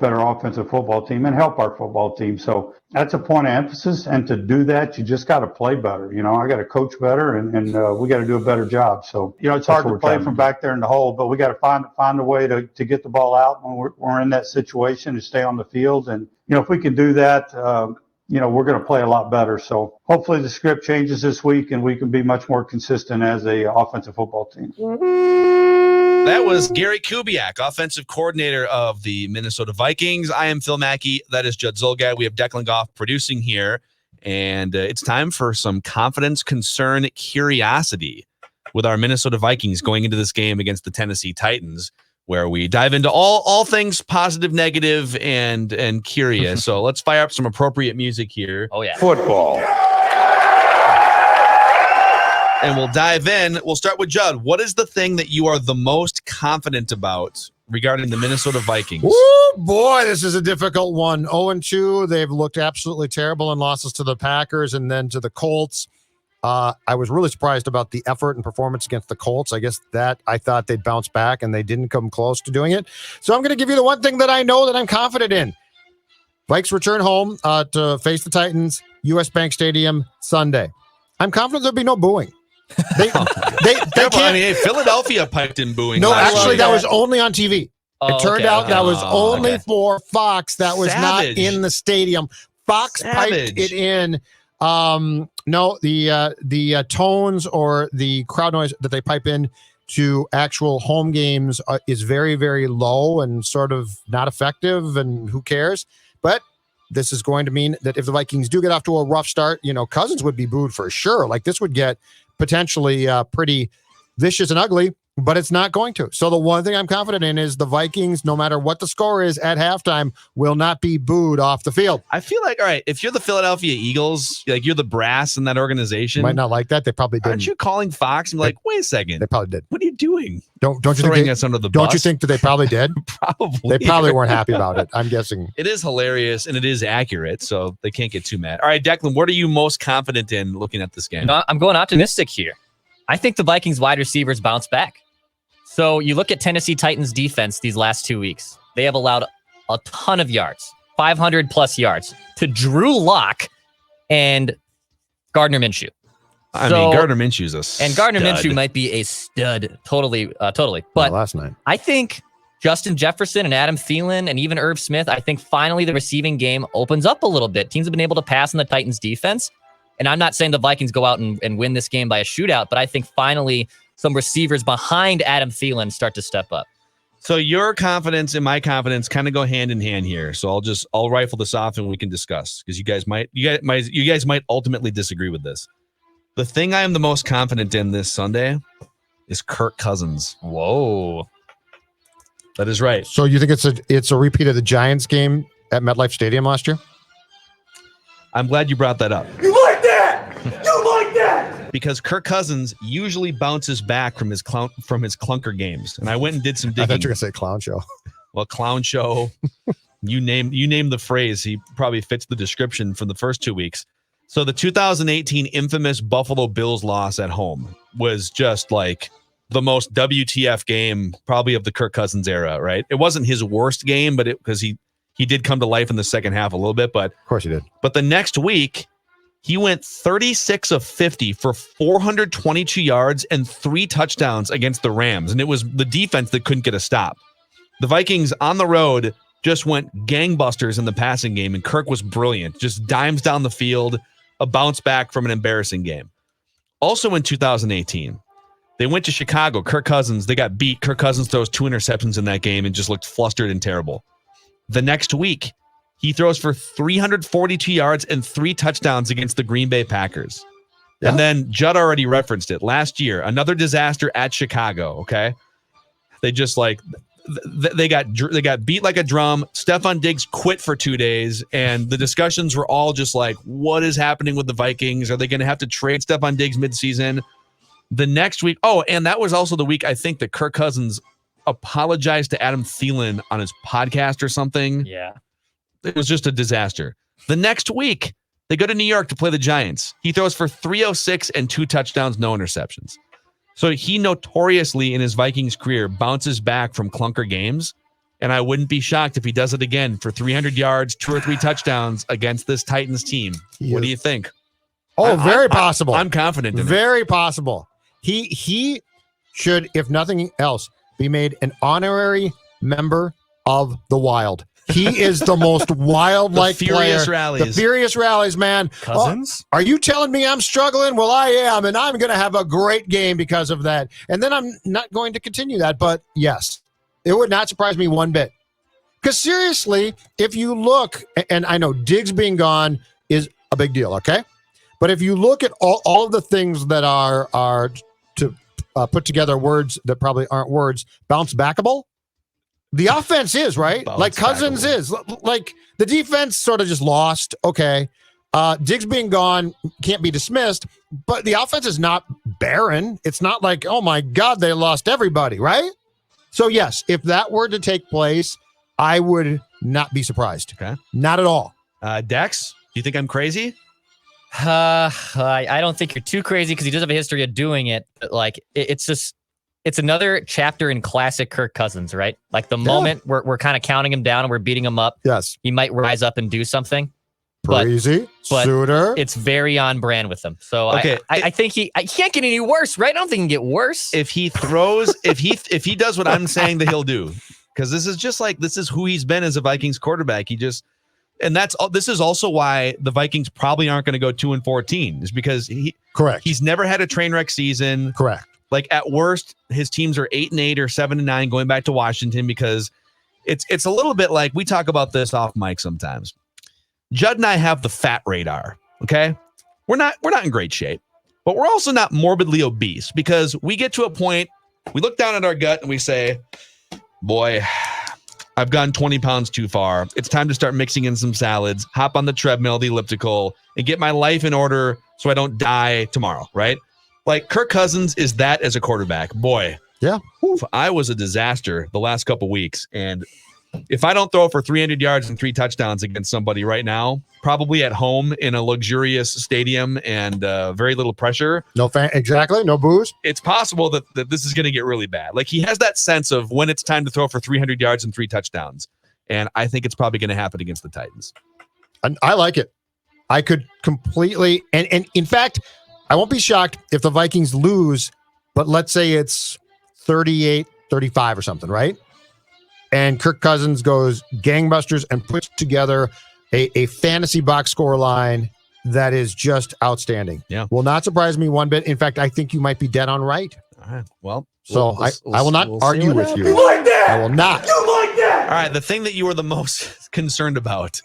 better offensive football team and help our football team. So that's a point of emphasis. And to do that, you just got to play better. I got to coach better and we got to do a better job. So, it's hard to play from back there in the hole, but we got to find a way to get the ball out when we're in that situation to stay on the field. And, if we can do that, we're going to play a lot better. So hopefully the script changes this week and we can be much more consistent as a offensive football team. That was Gary Kubiak, offensive coordinator of the Minnesota Vikings. I am Phil Mackey. That is Judd Zolgad. We have Declan Goff producing here. And it's time for some confidence, concern, curiosity with our Minnesota Vikings going into this game against the Tennessee Titans, where we dive into all things positive, negative, and curious. So let's fire up some appropriate music here. Oh, yeah. Football. And we'll dive in. We'll start with Judd. What is the thing that you are the most confident about regarding the Minnesota Vikings? Oh, boy, this is a difficult one. 0-2. They've looked absolutely terrible in losses to the Packers and then to the Colts. I was really surprised about the effort and performance against the Colts. I guess that I thought they'd bounce back, and they didn't come close to doing it. So I'm going to give you the one thing that I know that I'm confident in. Vikes return home to face the Titans, U.S. Bank Stadium, Sunday. I'm confident there'll be no booing. They can't. Philadelphia piped in booing. No, actually, that was only on TV. It turned out that was only for Fox. That was not in the stadium. Fox piped it in. No, the tones or the crowd noise that they pipe in to actual home games is very, very low and sort of not effective, and who cares? But this is going to mean that if the Vikings do get off to a rough start, Cousins would be booed for sure. Like, this would get potentially pretty vicious and ugly, but it's not going to. So the one thing I'm confident in is the Vikings, no matter what the score is at halftime, will not be booed off the field. I feel like, all right, if you're the Philadelphia Eagles, like you're the brass in that organization, might not like that. They probably didn't. Aren't you calling Fox and like, wait a second? They probably did. What are you doing? Don't you throwing think us under the bus? Don't you think that they probably did? Probably. They probably weren't happy about it. I'm guessing. It is hilarious and it is accurate, so they can't get too mad. All right, Declan, what are you most confident in looking at this game? No, I'm going optimistic here. I think the Vikings wide receivers bounce back. So you look at Tennessee Titans defense these last 2 weeks. They have allowed a ton of yards, 500 plus yards to Drew Lock and Gardner Minshew. I mean, Gardner Minshew's a stud. And Gardner Minshew might be a stud, totally. But last night, I think Justin Jefferson and Adam Thielen and even Irv Smith, I think finally the receiving game opens up a little bit. Teams have been able to pass in the Titans defense. And I'm not saying the Vikings go out and win this game by a shootout, but I think finally some receivers behind Adam Thielen start to step up. So your confidence and my confidence kind of go hand in hand here. So I'll rifle this off and we can discuss, because you guys might ultimately disagree with this. The thing I am the most confident in this Sunday is Kirk Cousins. Whoa. That is right. So you think it's a repeat of the Giants game at MetLife Stadium last year? I'm glad you brought that up. You like that? You like that? Because Kirk Cousins usually bounces back from his clunker games, and I went and did some digging. I thought you were gonna say clown show. Well, clown show. you name the phrase. He probably fits the description from the first 2 weeks. So the 2018 infamous Buffalo Bills loss at home was just like the most WTF game probably of the Kirk Cousins era, right? It wasn't his worst game, but because he did come to life in the second half a little bit, but of course he did. But the next week, he went 36 of 50 for 422 yards and 3 touchdowns against the Rams, and it was the defense that couldn't get a stop. The Vikings on the road just went gangbusters in the passing game, and Kirk was brilliant, just dimes down the field, a bounce back from an embarrassing game. Also in 2018, they went to Chicago. Kirk Cousins, they got beat. Kirk Cousins throws 2 interceptions in that game and just looked flustered and terrible. The next week, he throws for 342 yards and 3 touchdowns against the Green Bay Packers. Yeah. And then Judd already referenced it. Last year, another disaster at Chicago, okay? They just they got beat like a drum. Stephon Diggs quit for 2 days, and the discussions were all just like, what is happening with the Vikings? Are they going to have to trade Stephon Diggs midseason? The next week, and that was also the week I think that Kirk Cousins apologized to Adam Thielen on his podcast or something. Yeah. It was just a disaster. The next week, they go to New York to play the Giants. He throws for 306 and 2 touchdowns, no interceptions. So he notoriously in his Vikings career bounces back from clunker games. And I wouldn't be shocked if he does it again for 300 yards, 2 or 3 touchdowns against this Titans team. What do you think? Oh, very possible. I'm confident in it. Very possible. He should, if nothing else, be made an honorary member of the Wild. He is the most wild-like player. The furious rallies, man. Cousins? Oh, are you telling me I'm struggling? Well, I am, and I'm going to have a great game because of that. And then I'm not going to continue that, but yes, it would not surprise me one bit. Because seriously, if you look, and I know Diggs being gone is a big deal, okay? But if you look at all of the things that are to put together words that probably aren't words, bounce backable, the offense is, right? Like Cousins is. Like the defense sort of just lost, okay. Diggs being gone can't be dismissed, but the offense is not barren. It's not like, oh my God, they lost everybody, right? So yes, if that were to take place, I would not be surprised. Okay. Not at all. Dex, do you think I'm crazy? I don't think you're too crazy because he does have a history of doing it. But like, it's another chapter in classic Kirk Cousins, right? Like the moment we're kind of counting him down and we're beating him up. Yes. He might rise up and do something. Crazy. But sooner. It's very on brand with him. So okay. I think he can't get any worse, right? I don't think he can get worse. If he throws, if he does what I'm saying that he'll do, because this is who he's been as a Vikings quarterback. This is also why the Vikings probably aren't going to go 2-14, is because he's never had a train wreck season. Correct. Like at worst, his teams are 8-8 or 7-9 going back to Washington, because it's a little bit like we talk about this off mic sometimes. Judd and I have the fat radar. Okay, we're not in great shape, but we're also not morbidly obese, because we get to a point, we look down at our gut and we say, boy, I've gone 20 pounds too far. It's time to start mixing in some salads, hop on the treadmill, the elliptical, and get my life in order so I don't die tomorrow, right? Like Kirk Cousins is that as a quarterback. Boy, yeah, I was a disaster the last couple weeks. And if I don't throw for 300 yards and 3 touchdowns against somebody right now, probably at home in a luxurious stadium and very little pressure. Exactly. No booze. It's possible that this is going to get really bad. Like he has that sense of when it's time to throw for 300 yards and 3 touchdowns. And I think it's probably going to happen against the Titans. And I like it. I could completely, and in fact, I won't be shocked if the Vikings lose, but let's say it's 38-35 or something, right? And Kirk Cousins goes gangbusters and puts together a fantasy box score line that is just outstanding. Yeah. Will not surprise me one bit. In fact, I think you might be dead on right. All right. Well, so I will not argue with you. You like that? I will not. You like that? all right. The thing that you were the most concerned about.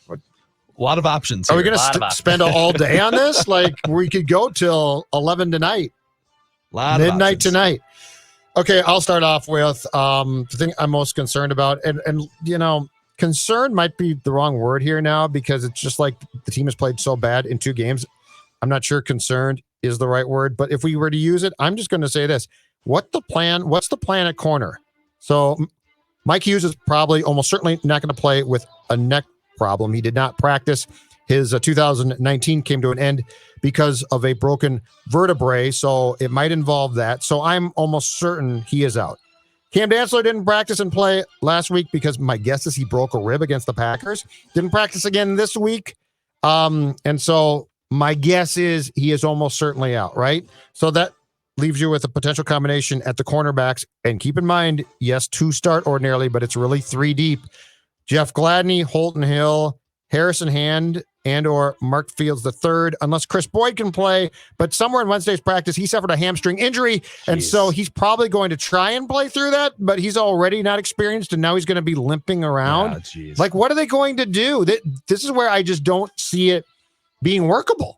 A lot of options. Are we going to spend all day on this? Like we could go till 11 tonight. Midnight tonight. Okay, I'll start off with the thing I'm most concerned about. And you know, concern might be the wrong word here now, because it's just like the team has played so bad in 2 games. I'm not sure concerned is the right word, but if we were to use it, I'm just going to say this. What's the plan at corner? So Mike Hughes is probably almost certainly not going to play with a neck problem. He did not practice. His 2019 came to an end because of a broken vertebrae, so it might involve that. So I'm almost certain he is out. Cam Dantzler didn't practice and play last week because my guess is he broke a rib against the Packers. Didn't practice again this week. And so my guess is he is almost certainly out, right? So that leaves you with a potential combination at the cornerbacks. And keep in mind, yes, 2 start ordinarily, but it's really 3 deep. Jeff Gladney, Holton Hill, Harrison Hand, and or Mark Fields III, unless Chris Boyd can play. But somewhere in Wednesday's practice, he suffered a hamstring injury. And so he's probably going to try and play through that, but he's already not experienced, and now he's going to be limping around. Like, what are they going to do? This is where I just don't see it being workable.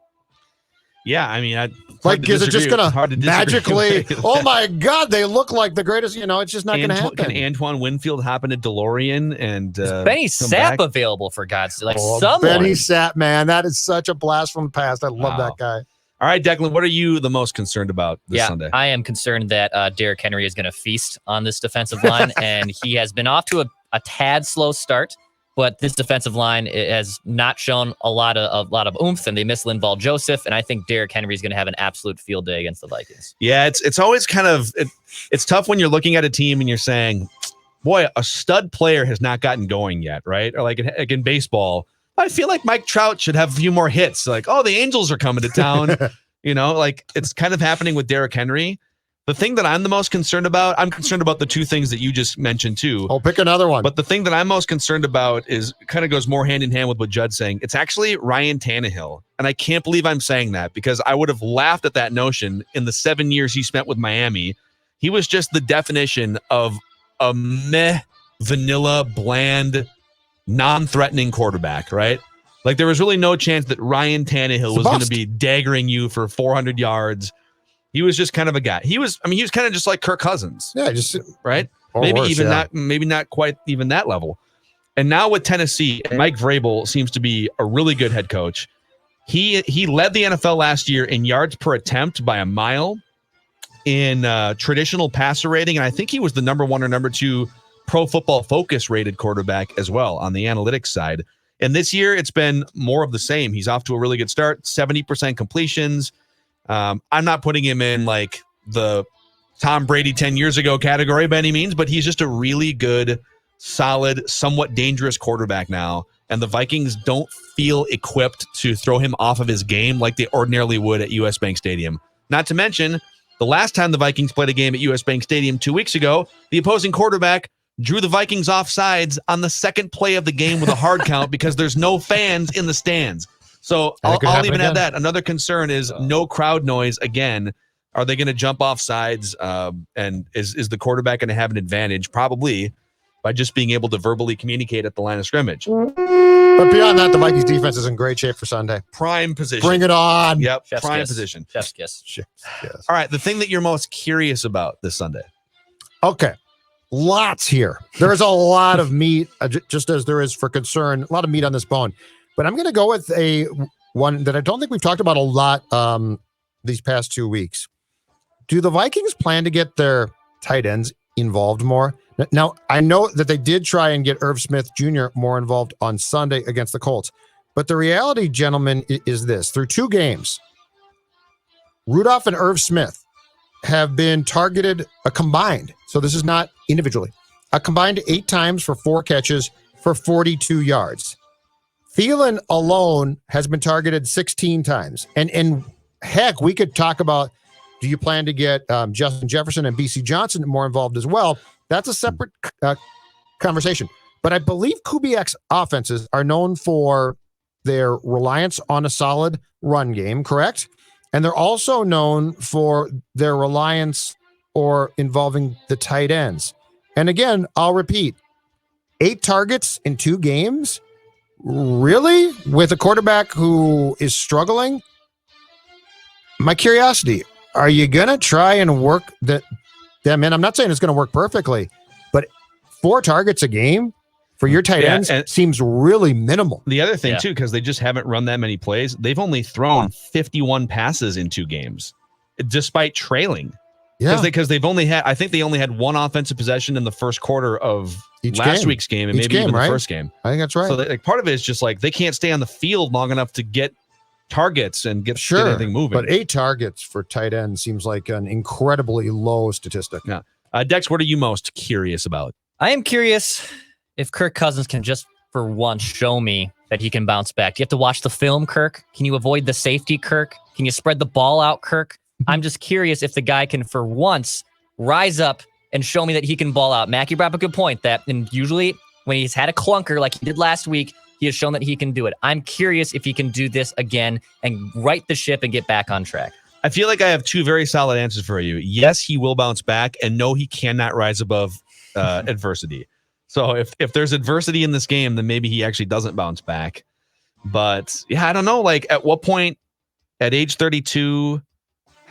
Yeah, I mean, like, is it just going to magically, oh my God, they look like the greatest, it's just not going to happen. Can Antoine Winfield hop in a DeLorean and Benny Sapp available, for God's sake? Like, someone. Benny Sapp, man, that is such a blast from the past. I love that guy. All right, Declan, what are you the most concerned about this Sunday? I am concerned that Derrick Henry is going to feast on this defensive line, and he has been off to a tad slow start. But this defensive line has not shown a lot of oomph, and they miss Linval Joseph, and I think Derrick Henry is going to have an absolute field day against the Vikings. Yeah, it's always kind of it's tough when you're looking at a team and you're saying boy, a stud player has not gotten going yet, right? Or like in baseball, I feel like Mike Trout should have a few more hits. Like, oh, the Angels are coming to town. Like it's kind of happening with Derrick Henry. The thing that I'm the most concerned about, I'm concerned about the two things that you just mentioned too. I'll pick another one. But the thing that I'm most concerned about is kind of goes more hand in hand with what Judd's saying. It's actually Ryan Tannehill. And I can't believe I'm saying that because I would have laughed at that notion in the 7 years he spent with Miami. He was just the definition of a meh, vanilla, bland, non-threatening quarterback, right? Like there was really no chance that Ryan Tannehill was going to be daggering you for 400 yards. He was just kind of a guy. He was kind of just like Kirk Cousins. Yeah, just right. Maybe not quite even that level. And now with Tennessee, Mike Vrabel seems to be a really good head coach. He led the NFL last year in yards per attempt by a mile, in traditional passer rating, and I think he was the number 1 or number 2 Pro Football Focus rated quarterback as well on the analytics side. And this year, it's been more of the same. He's off to a really good start, 70% completions. I'm not putting him in like the Tom Brady 10 years ago category by any means, but he's just a really good, solid, somewhat dangerous quarterback now. And the Vikings don't feel equipped to throw him off of his game like they ordinarily would at US Bank Stadium. Not to mention, the last time the Vikings played a game at US Bank Stadium 2 weeks ago, the opposing quarterback drew the Vikings off sides on the second play of the game with a hard count because there's no fans in the stands. So I'll even add that. Another concern is no crowd noise again. Are they going to jump off sides? And is the quarterback going to have an advantage? Probably by just being able to verbally communicate at the line of scrimmage. But beyond that, the Vikings defense is in great shape for Sunday. Prime position. Bring it on. Yep. Chef's prime kiss. position. Chef's kiss. Yes. All right. The thing that you're most curious about this Sunday. Okay. Lots here. There is a lot of meat, just as there is for concern, a lot of meat on this bone. But I'm going to go with one that I don't think we've talked about a lot these past 2 weeks. Do the Vikings plan to get their tight ends involved more? Now, I know that they did try and get Irv Smith Jr. more involved on Sunday against the Colts. But the reality, gentlemen, is this. Through 2 games, Rudolph and Irv Smith have been targeted a combined, so this is not individually, a combined 8 times for 4 catches for 42 yards. Thielen alone has been targeted 16 times. And heck, we could talk about, do you plan to get Justin Jefferson and BC Johnson more involved as well? That's a separate conversation. But I believe Kubiak's offenses are known for their reliance on a solid run game, correct? And they're also known for their reliance or involving the tight ends. And again, I'll repeat, 8 targets in 2 games? Really? With a quarterback who is struggling? My curiosity, are you going to try and work them in? I'm not saying it's going to work perfectly, but 4 targets a game for your tight ends seems really minimal. The other thing, too, because they just haven't run that many plays, they've only thrown 51 passes in 2 games, despite trailing. Yeah. Because they've only had, I think they only had 1 offensive possession in the first quarter of last week's game and maybe even the first game. I think that's right. So part of it is just like they can't stay on the field long enough to get targets and get anything moving. But 8 targets for tight end seems like an incredibly low statistic. Yeah. Dex, what are you most curious about? I am curious if Kirk Cousins can just for once show me that he can bounce back. Do you have to watch the film, Kirk? Can you avoid the safety, Kirk? Can you spread the ball out, Kirk? I'm just curious if the guy can for once rise up and show me that he can ball out. Mackey brought up a good point and usually when he's had a clunker like he did last week, he has shown that he can do it. I'm curious if he can do this again and right the ship and get back on track. I feel like I have 2 very solid answers for you. Yes, he will bounce back, and no, he cannot rise above adversity. So if there's adversity in this game, then maybe he actually doesn't bounce back. But yeah, I don't know. Like at what point at age 32,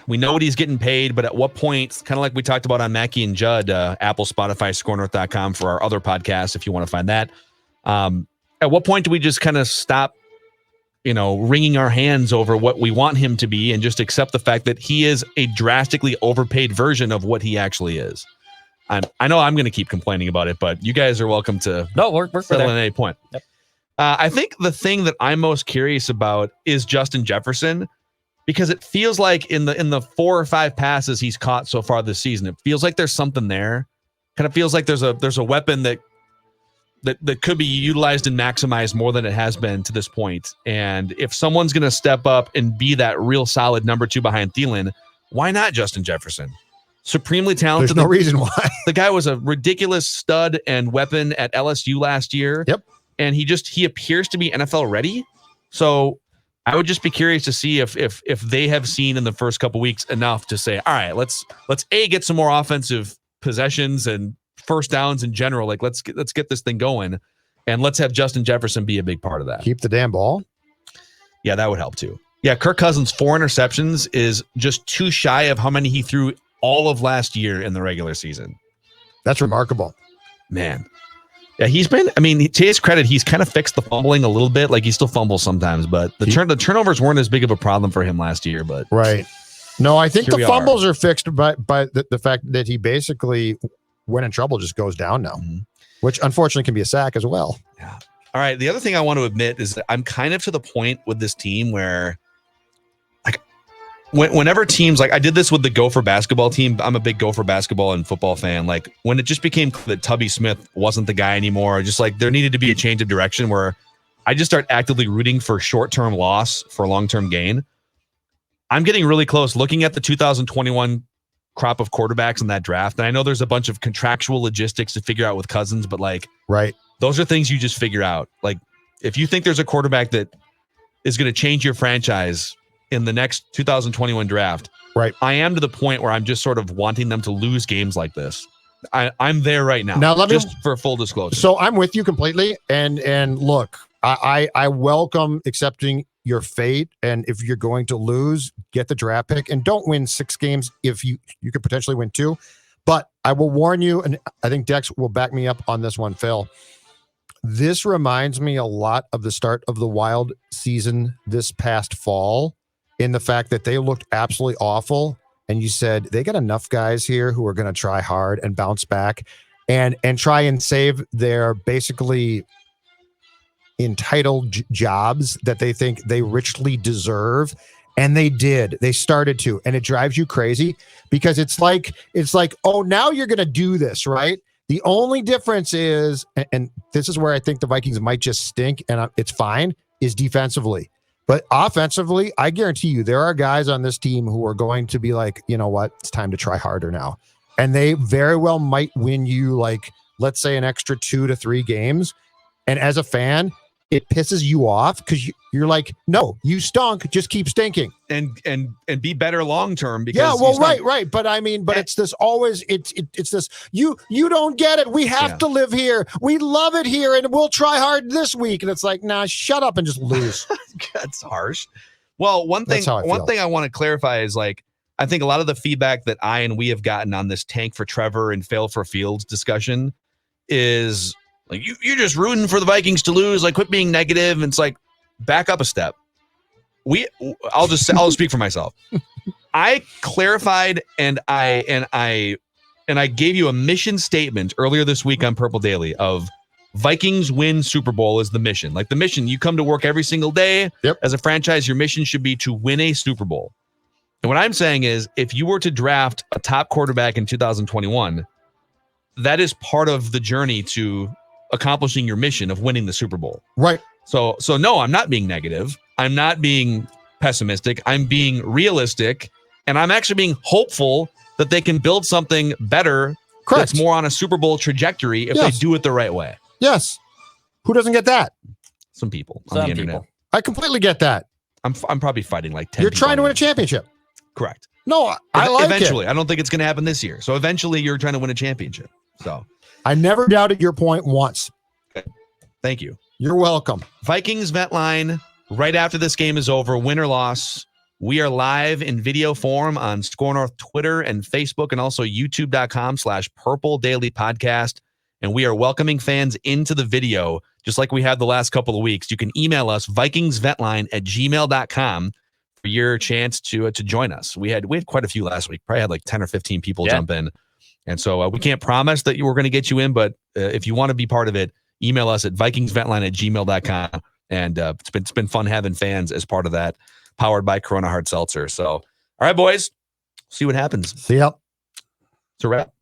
we know what he's getting paid, but at what point, kind of like we talked about on Mackey and Judd, Apple, Spotify, scorenorth.com for our other podcasts, if you want to find that. At what point do we just kind of stop, wringing our hands over what we want him to be and just accept the fact that he is a drastically overpaid version of what he actually is? I know I'm going to keep complaining about it, but you guys are welcome to settle at any point. Yep. I think the thing that I'm most curious about is Justin Jefferson, because it feels like in the 4 or 5 passes he's caught so far this season, it feels like there's something there. Kind of feels like there's a weapon that could be utilized and maximized more than it has been to this point. And if someone's going to step up and be that real solid number 2 behind Thielen, why not Justin Jefferson? Supremely talented. There's no reason why. The guy was a ridiculous stud and weapon at LSU last year. Yep. And he appears to be NFL ready. So I would just be curious to see if they have seen in the first couple weeks enough to say, all right, let's get some more offensive possessions and first downs in general. Like let's get this thing going, and let's have Justin Jefferson be a big part of that. Keep the damn ball. Yeah, that would help too. Yeah, Kirk Cousins 4 interceptions is just too shy of how many he threw all of last year in the regular season. That's remarkable, man. Yeah, he's been. I mean, to his credit, he's kind of fixed the fumbling a little bit. Like he still fumbles sometimes, but the turnovers weren't as big of a problem for him last year. But right. No, I think the fumbles are fixed by the fact that he basically, when in trouble, just goes down now, which unfortunately can be a sack as well. Yeah. All right. The other thing I want to admit is that I'm kind of to the point with this team where, like, whenever teams, like I did this with the Gopher basketball team. I'm a big Gopher basketball and football fan. Like when it just became clear that Tubby Smith wasn't the guy anymore, just like there needed to be a change of direction where I just start actively rooting for short-term loss for long-term gain. I'm getting really close looking at the 2021 crop of quarterbacks in that draft. And I know there's a bunch of contractual logistics to figure out with Cousins, but like, right. Those are things you just figure out. Like if you think there's a quarterback that is going to change your franchise in the next 2021 draft, right. I am to the point where I'm just sort of wanting them to lose games like this. I'm there right now. Now, just for full disclosure. So I'm with you completely. And look, I welcome accepting your fate, and if you're going to lose, get the draft pick and don't win 6 games. If you could potentially win 2, but I will warn you, and I think Dex will back me up on this one, Phil. This reminds me a lot of the start of the Wild season this past fall, in the fact that they looked absolutely awful, and you said they got enough guys here who are going to try hard and bounce back and try and save their basically entitled jobs that they think they richly deserve, and they did. They started to, and it drives you crazy because it's like, oh, now you're going to do this, right? The only difference is, and this is where I think the Vikings might just stink, and it's fine, is defensively. But offensively, I guarantee you there are guys on this team who are going to be like, you know what, it's time to try harder now, and they very well might win you, like, let's say an extra 2 to 3 games, and as a fan, it pisses you off because you're like, no, you stunk. Just keep stinking and be better long term. Because yeah, well, right. But I mean, but it's this always. It's this. You don't get it. We have to live here. We love it here, and we'll try hard this week. And it's like, nah, shut up and just lose. That's harsh. Well, one thing I want to clarify is, like, I think a lot of the feedback that we have gotten on this tank for Trevor and fail for Fields discussion is, like, you're just rooting for the Vikings to lose. Like, quit being negative. And it's like, back up a step. I'll speak for myself. I clarified and I gave you a mission statement earlier this week on Purple Daily of Vikings win Super Bowl is the mission. Like the mission, you come to work every single day. Yep. As a franchise, your mission should be to win a Super Bowl. And what I'm saying is, if you were to draft a top quarterback in 2021, that is part of the journey to accomplishing your mission of winning the Super Bowl. Right. So no, I'm not being negative. I'm not being pessimistic. I'm being realistic, and I'm actually being hopeful that they can build something better. Correct. That's more on a Super Bowl trajectory if they do it the right way. Yes. Who doesn't get that? Some people on the internet. I completely get that. I'm probably fighting like 10 You're trying to win a championship. Correct. No, I like eventually. it. I don't think it's going to happen this year. So eventually you're trying to win a championship. So I never doubted your point once. Okay. Thank you. You're welcome. Vikings Vent Line, right after this game is over, win or loss. We are live in video form on Score North Twitter and Facebook, and also youtube.com/Purple Daily Podcast. And we are welcoming fans into the video, just like we had the last couple of weeks. You can email us, vikingsventline@gmail.com, for your chance to join us. We had quite a few last week. Probably had like 10 or 15 people jump in. And so we can't promise that we're going to get you in, but if you want to be part of it, email us at vikingsventline@gmail.com. And it's been fun having fans as part of that, powered by Corona Hard Seltzer. So, all right, boys, see what happens. See ya. It's a wrap.